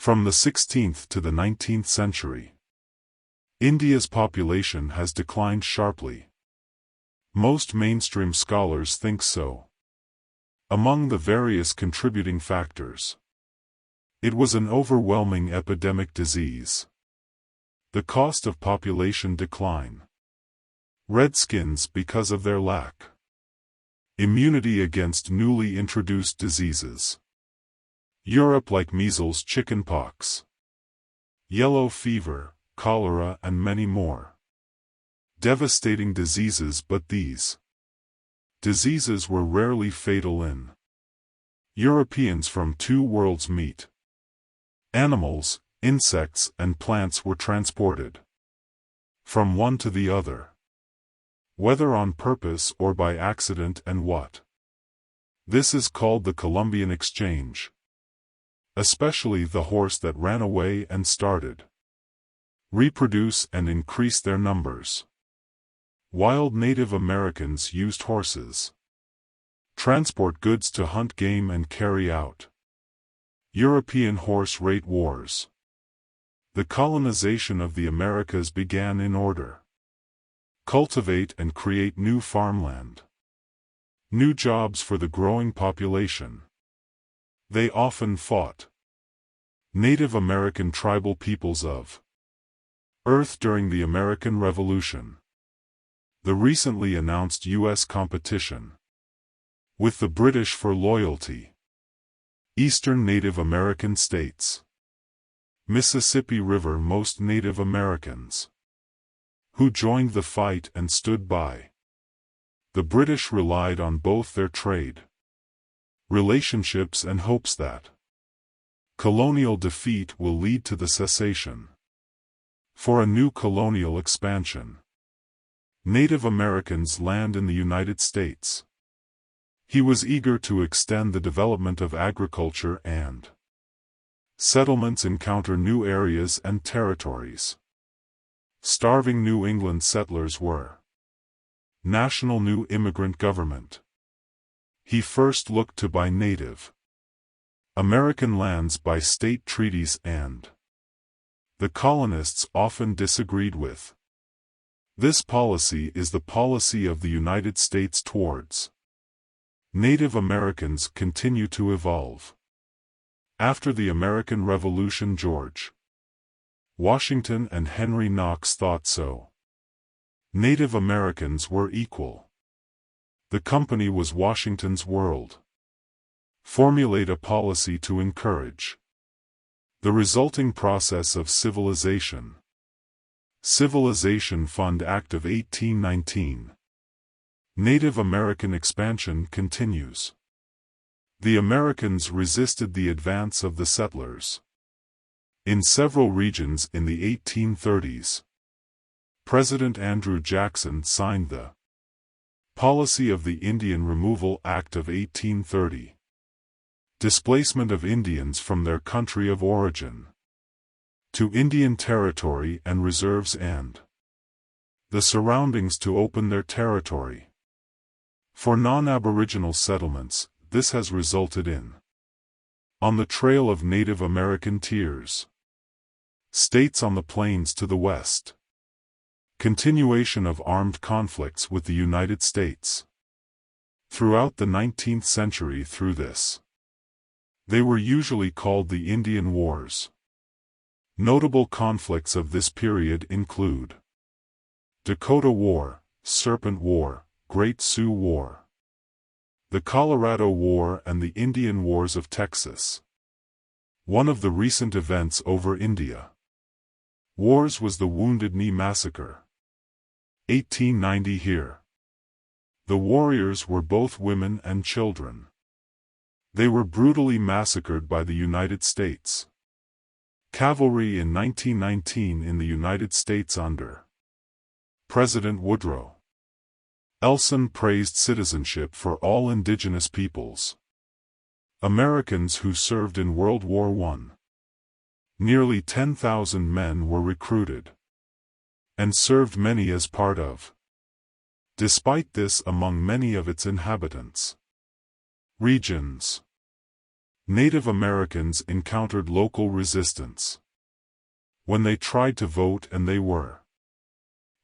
From the 16th to the 19th century, India's population has declined sharply. Most mainstream scholars think so. Among the various contributing factors, it was an overwhelming epidemic disease. The cost of population decline. Redskins because of their lack. Immunity against newly introduced diseases. Europe like measles, chickenpox, yellow fever, cholera and many more. Devastating diseases, but these diseases were rarely fatal in Europeans from two worlds meet. Animals, insects and plants were transported from one to the other, whether on purpose or by accident, and what? This is called the Columbian Exchange. Especially the horse that ran away and started reproduce and increase their numbers. Wild Native Americans used horses transport goods to hunt game and carry out European horse rate wars. The colonization of the Americas began in order cultivate and create new farmland, new jobs for the growing population. They often fought Native American tribal peoples of Earth during the American Revolution. The recently announced U.S. competition with the British for loyalty. Eastern Native American states. Mississippi River. Most Native Americans who joined the fight and stood by the British relied on both their trade relationships and hopes that colonial defeat will lead to the cessation for a new colonial expansion. Native Americans land in the United States. He was eager to extend the development of agriculture and settlements, encounter new areas and territories. Starving New England settlers were national new immigrant government. He first looked to buy Native American lands by state treaties, and the colonists often disagreed with. This policy is the policy of the United States towards Native Americans. Continue to evolve. After the American Revolution, George Washington and Henry Knox thought so. Native Americans were equal. The company was Washington's world. Formulate a policy to encourage the resulting process of civilization. Civilization Fund Act of 1819. Native American expansion continues. The Americans resisted the advance of the settlers in several regions in the 1830s. President Andrew Jackson signed the Policy of the Indian Removal Act of 1830. Displacement of Indians from their country of origin to Indian Territory and reserves and the surroundings to open their territory for non-Aboriginal settlements. This has resulted in On the Trail of Native American Tears. States on the plains to the west. Continuation of armed conflicts with the United States. Throughout the 19th century. Through this, they were usually called the Indian Wars. Notable conflicts of this period include Dakota War, Serpent War, Great Sioux War, the Colorado War and the Indian Wars of Texas. One of the recent events over India wars was the Wounded Knee Massacre. 1890. Here, the warriors were both women and children. They were brutally massacred by the United States cavalry in 1919 in the United States under President Woodrow Wilson. Praised citizenship for all indigenous peoples. Americans who served in World War I. Nearly 10,000 men were recruited and served, many as part of. Despite this, among many of its inhabitants, regions, Native Americans encountered local resistance when they tried to vote, and they were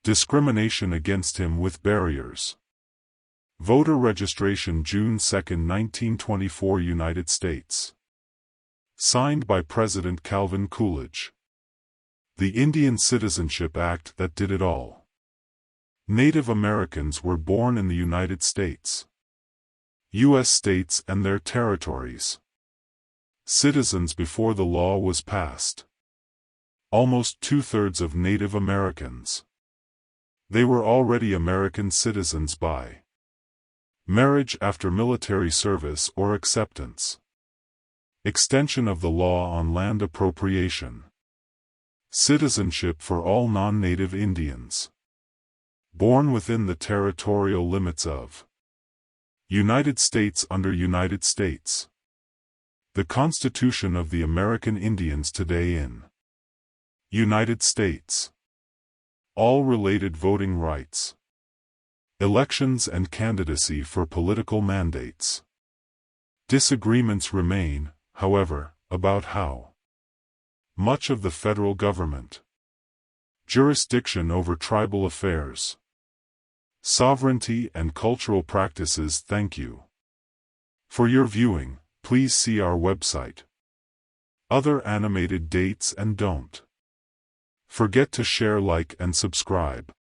discrimination against him with barriers. Voter registration June 2, 1924 United States. Signed by President Calvin Coolidge. The Indian Citizenship Act that did it all. Native Americans were born in the United States. U.S. states and their territories. Citizens before the law was passed. Almost two-thirds of Native Americans. They were already American citizens by marriage after military service or acceptance. Extension of the law on land appropriation. Citizenship for all non-native Indians. Born within the territorial limits of United States under United States. The Constitution of the American Indians today in United States. All related voting rights. Elections and candidacy for political mandates. Disagreements remain, however, about how much of the federal government jurisdiction over tribal affairs, sovereignty and cultural practices. Thank you for your viewing. Please see our website. Other animated dates, and don't forget to share, like and subscribe.